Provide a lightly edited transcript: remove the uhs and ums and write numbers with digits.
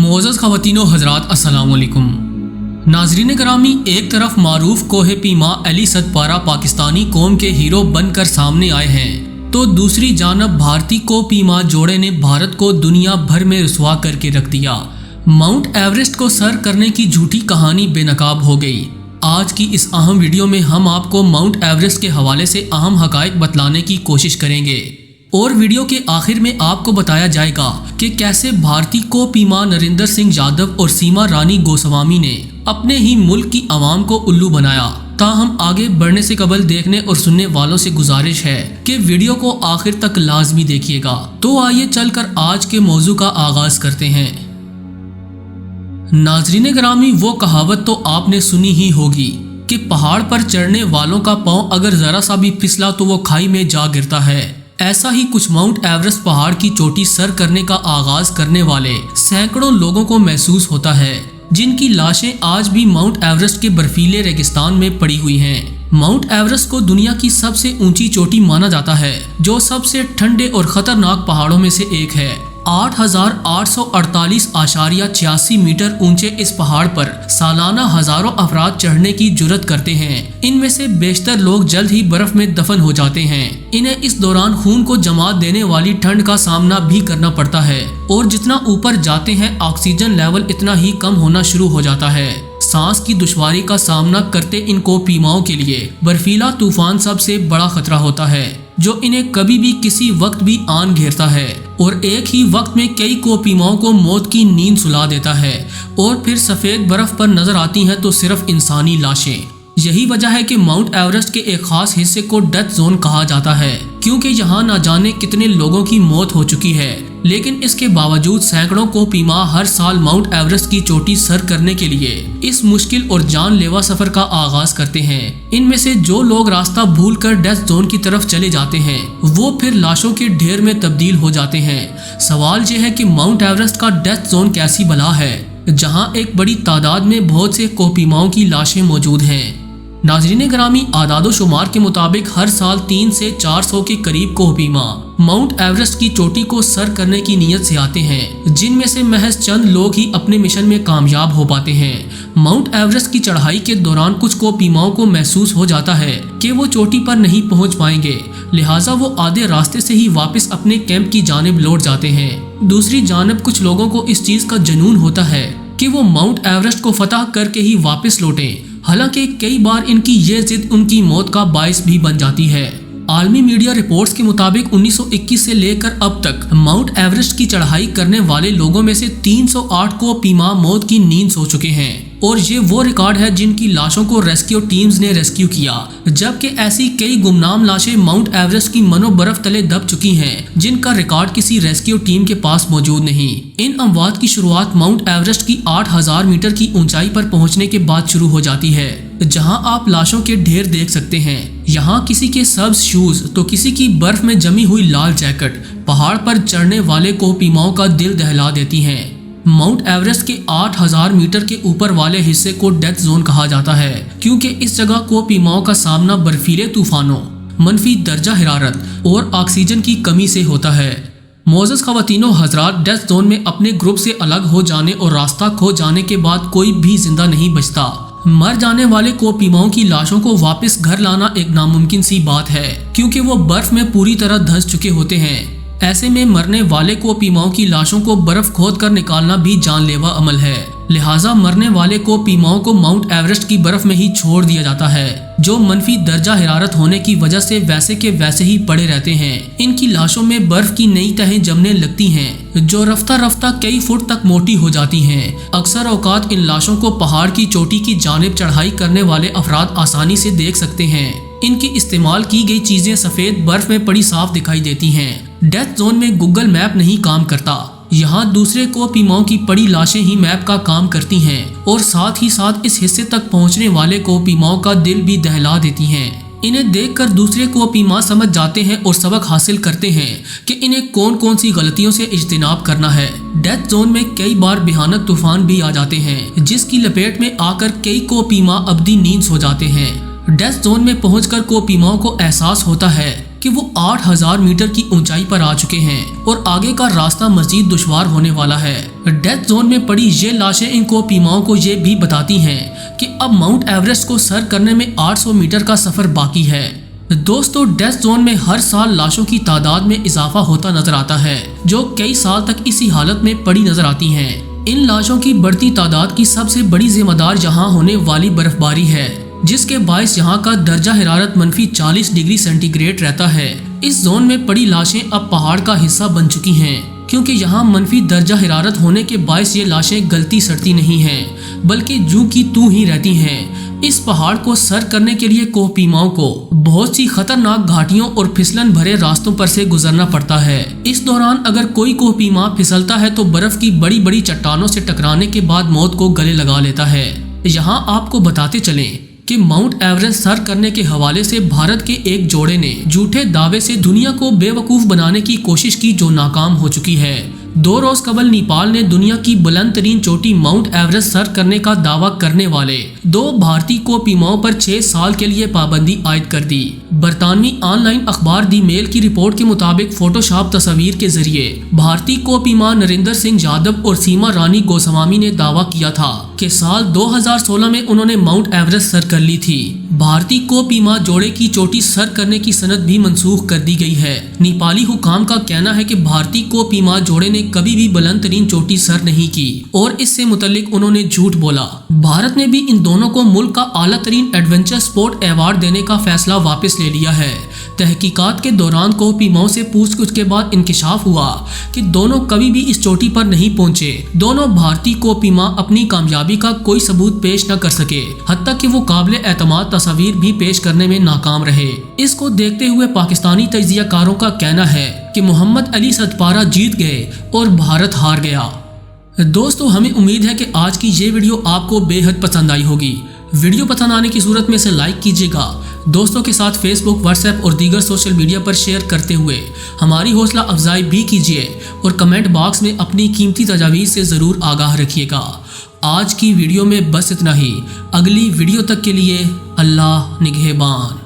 मोअज़्ज़ज़ ख़वातीन व हज़रात अस्सलाम वालेकुम। नाज़रीन करामी, एक तरफ मारूफ कोहे पीमा अली सदपारा पाकिस्तानी कौम के हीरो बनकर सामने आए हैं, तो दूसरी जानब भारतीय को पीमा जोड़े ने भारत को दुनिया भर में रुसवा करके रख दिया। माउंट एवरेस्ट को सर करने की झूठी कहानी बेनकाब हो गई। आज की इस अहम वीडियो में हम आपको माउंट एवरेस्ट के हवाले से अहम हकायक बतलाने की कोशिश करेंगे और वीडियो के आखिर में आपको बताया जाएगा कि कैसे भारतीय को पीमा नरेंद्र सिंह यादव और सीमा रानी गोस्वामी ने अपने ही मुल्क की आवाम को उल्लू बनाया। ताहम आगे बढ़ने से कबल देखने और सुनने वालों से गुजारिश है कि वीडियो को आखिर तक लाजमी देखिएगा। तो आइए चलकर आज के मौजू का आगाज करते हैं। नाज़रीन ग्रामी, वो कहावत तो आपने सुनी ही होगी कि पहाड़ पर चढ़ने वालों का पांव अगर जरा सा भी फिसला तो वो खाई में जा गिरता है। ऐसा ही कुछ माउंट एवरेस्ट पहाड़ की चोटी सर करने का आगाज करने वाले सैकड़ों लोगों को महसूस होता है, जिनकी लाशें आज भी माउंट एवरेस्ट के बर्फीले रेगिस्तान में पड़ी हुई हैं। माउंट एवरेस्ट को दुनिया की सबसे ऊंची चोटी माना जाता है, जो सबसे ठंडे और खतरनाक पहाड़ों में से एक है। 8,848.86 मीटर ऊंचे इस पहाड़ पर सालाना हजारों अफराद चढ़ने की जुर्रत करते हैं। इनमें से बेशतर लोग जल्द ही बर्फ में दफन हो जाते हैं। इन्हें इस दौरान खून को जमा देने वाली ठंड का सामना भी करना पड़ता है और जितना ऊपर जाते हैं ऑक्सीजन लेवल इतना ही कम होना शुरू हो जाता है। सांस की दुश्वारी का सामना करते इन कोपीमाओं के लिए बर्फीला तूफान सबसे बड़ा खतरा होता है, जो इन्हें कभी भी किसी वक्त भी आन घेरता है और एक ही वक्त में कई कोपीमाओं को मौत की नींद सुला देता है। और फिर सफेद बर्फ पर नजर आती हैं तो सिर्फ इंसानी लाशें। यही वजह है कि माउंट एवरेस्ट के एक खास हिस्से को डेथ जोन कहा जाता है, क्योंकि यहाँ न जाने कितने लोगों की मौत हो चुकी है। लेकिन इसके बावजूद सैकड़ों कोपीमा हर साल माउंट एवरेस्ट की चोटी सर करने के लिए इस मुश्किल और जानलेवा सफर का आगाज करते हैं। इनमें से जो लोग रास्ता भूलकर डेथ जोन की तरफ चले जाते हैं, वो फिर लाशों के ढेर में तब्दील हो जाते हैं। सवाल यह है कि माउंट एवरेस्ट का डेथ जोन कैसी बला है, जहाँ एक बड़ी तादाद में बहुत से कोपीमाओं की लाशें मौजूद हैं। नाज़रीन ग्रामी, आदादो शुमार के मुताबिक हर साल 3 से 400 के करीब कोपीमा माउंट एवरेस्ट की चोटी को सर करने की नीयत से आते हैं, जिनमें से महज चंद लोग ही अपने मिशन में कामयाब हो पाते हैं। माउंट एवरेस्ट की चढ़ाई के दौरान कुछ कोपीमाओं को महसूस हो जाता है कि वो चोटी पर नहीं पहुंच पाएंगे, लिहाजा वो आधे रास्ते से ही वापस अपने कैंप की जानिब लौट जाते हैं। दूसरी जानब कुछ लोगों को इस चीज का जुनून होता है कि वो माउंट एवरेस्ट को फतह करके ही वापस लौटें। हालांकि कई बार इनकी ये जिद उनकी मौत का बाइस भी बन जाती है। आलमी मीडिया रिपोर्ट्स के मुताबिक 1921 से लेकर अब तक माउंट एवरेस्ट की चढ़ाई करने वाले लोगों में से 308 को पीमा मौत की नींद सो चुके हैं और ये वो रिकॉर्ड है जिनकी लाशों को रेस्क्यू टीम्स ने रेस्क्यू किया, जबकि ऐसी कई गुमनाम लाशें माउंट एवरेस्ट की मनो बर्फ तले दब चुकी हैं, जिनका रिकॉर्ड किसी रेस्क्यू टीम के पास मौजूद नहीं। इन अमवात की शुरुआत माउंट एवरेस्ट की 8,000 मीटर की ऊंचाई पर पहुंचने के बाद शुरू हो जाती है, जहां आप लाशों के ढेर देख सकते हैं। यहाँ किसी के सब्ज शूज तो किसी की बर्फ में जमी हुई लाल जैकेट पहाड़ पर चढ़ने वाले कोपीमाओं का दिल दहला देती हैं। माउंट एवरेस्ट के 8,000 मीटर के ऊपर वाले हिस्से को डेथ जोन कहा जाता है, क्योंकि इस जगह कोपीमाओं का सामना बर्फीले तूफानों, मनफी दर्जा हरारत और ऑक्सीजन की कमी से होता है। मोअज़्ज़ज़ ख़वातीनो हज़रात, डेथ जोन में अपने ग्रुप से अलग हो जाने और रास्ता खो जाने के बाद कोई भी जिंदा नहीं बचता। मर जाने वाले कोपीमाओं की लाशों को वापस घर लाना एक नामुमकिन सी बात है, क्योंकि वो बर्फ में पूरी तरह धंस चुके होते हैं। ऐसे में मरने वाले कोपीमाओं की लाशों को बर्फ खोद कर निकालना भी जानलेवा अमल है। लिहाजा मरने वाले कोपीमाओं को माउंट एवरेस्ट की बर्फ में ही छोड़ दिया जाता है, जो मनफी दर्जा हरारत होने की वजह से वैसे के वैसे ही पड़े रहते हैं। इनकी लाशों में बर्फ की नई तहें जमने लगती हैं, जो रफ्ता रफ्ता कई फुट तक मोटी हो जाती हैं। अक्सर औकात इन लाशों को पहाड़ की चोटी की जानिब चढ़ाई करने वाले अफराद आसानी से देख सकते हैं। इनकी इस्तेमाल की गई चीजें सफेद बर्फ में पड़ी साफ दिखाई देती हैं। डेथ जोन में गूगल मैप नहीं काम करता, यहाँ दूसरे कोपीमाओं की पड़ी लाशें ही मैप का काम करती हैं और साथ ही साथ इस हिस्से तक पहुँचने वाले कोपीमाओं का दिल भी दहला देती हैं। इन्हें देखकर दूसरे कोपीमा समझ जाते हैं और सबक हासिल करते हैं कि इन्हें कौन कौन सी गलतियों से इज्तिनाब करना है। डेथ जोन में कई बार भयानक तूफान भी आ जाते हैं, जिसकी लपेट में आकर कई कोपीमा अब्दी नींद सो जाते हैं। डेथ जोन में पहुंचकर कोपीमाओं को एहसास होता है कि वो 8000 मीटर की ऊंचाई पर आ चुके हैं और आगे का रास्ता मजीद दुश्वार होने वाला है। डेथ जोन में पड़ी ये लाशें इन कोहिमाओं को ये भी बताती हैं कि अब माउंट एवरेस्ट को सर करने में 800 मीटर का सफर बाकी है। दोस्तों, डेथ जोन में हर साल लाशों की तादाद में इजाफा होता नजर आता है, जो कई साल तक इसी हालत में पड़ी नजर आती हैं। इन लाशों की बढ़ती तादाद की सबसे बड़ी जिम्मेदार यहाँ होने वाली बर्फबारी है, जिसके बायस यहाँ का दर्जा हरारत -40 डिग्री सेंटीग्रेड रहता है। इस जोन में पड़ी लाशें अब पहाड़ का हिस्सा बन चुकी हैं, क्योंकि यहाँ मनफी दर्जा हरारत होने के बायस ये लाशें गलती सड़ती नहीं हैं, बल्कि जू की तू ही रहती हैं। इस पहाड़ को सर करने के लिए कोहिमाओं को बहुत सी खतरनाक घाटियों और फिसलन भरे रास्तों पर से गुजरना पड़ता है। इस दौरान अगर कोई कोहिमा फिसलता है तो बर्फ की बड़ी बड़ी चट्टानों से टकराने के बाद मौत को गले लगा लेता है। यहाँ आपको बताते चलें कि माउंट एवरेस्ट सर करने के हवाले से भारत के एक जोड़े ने झूठे दावे से दुनिया को बेवकूफ बनाने की कोशिश की, जो नाकाम हो चुकी है। 2 रोज कबल नेपाल ने दुनिया की बुलंद तरीन चोटी माउंट एवरेस्ट सर करने का दावा करने वाले 2 भारतीय कोहिमाओं पर 6 साल के लिए पाबंदी आयद कर दी। बरतानवी ऑनलाइन अखबार दी मेल की रिपोर्ट के मुताबिक फोटोशॉप तस्वीर के जरिए भारतीय कोहिमा नरेंद्र सिंह यादव और सीमा रानी गोस्वामी ने दावा किया था कि साल 2016 में उन्होंने माउंट एवरेस्ट सर कर ली थी। भारतीय कोहिमा जोड़े की चोटी सर करने की सनद भी मंसूख कर दी गई है। नेपाली हुकाम का कहना है कि भारतीय कोहिमा जोड़े ने कभी भी बुलंद तरीन चोटी सर नहीं की और इससे मुतल्लिक उन्होंने झूठ बोला। भारत ने भी इन दोनों को मुल्क का आला तरीन एडवेंचर स्पोर्ट अवार्ड देने का फैसला वापस ले लिया है। तहकीकात के दौरान कोहिमाओं से पूछताछ के बाद इंकिशाफ हुआ कि दोनों कभी भी इस चोटी पर नहीं पहुंचे। दोनों भारतीय कोहिमा अपनी कामयाबी का कोई सबूत पेश न कर सके, हत्ता कि वो काबिल एतमाद तस्वीर भी पेश करने में नाकाम रहे। इसको देखते हुए पाकिस्तानी तज्जियाकारों का कहना है कि मोहम्मद अली सतपारा जीत गए और भारत हार गया। दोस्तों, हमें उम्मीद है कि आज की ये वीडियो आपको बेहद पसंद आई होगी। वीडियो पसंद आने की सूरत में इसे लाइक कीजिएगा, दोस्तों के साथ फेसबुक, व्हाट्सएप और दीगर सोशल मीडिया पर शेयर करते हुए हमारी हौसला अफजाई भी कीजिए और कमेंट बॉक्स में अपनी कीमती तजावीज़ से ज़रूर आगाह रखिएगा। आज की वीडियो में बस इतना ही। अगली वीडियो तक के लिए अल्लाह निगहबान।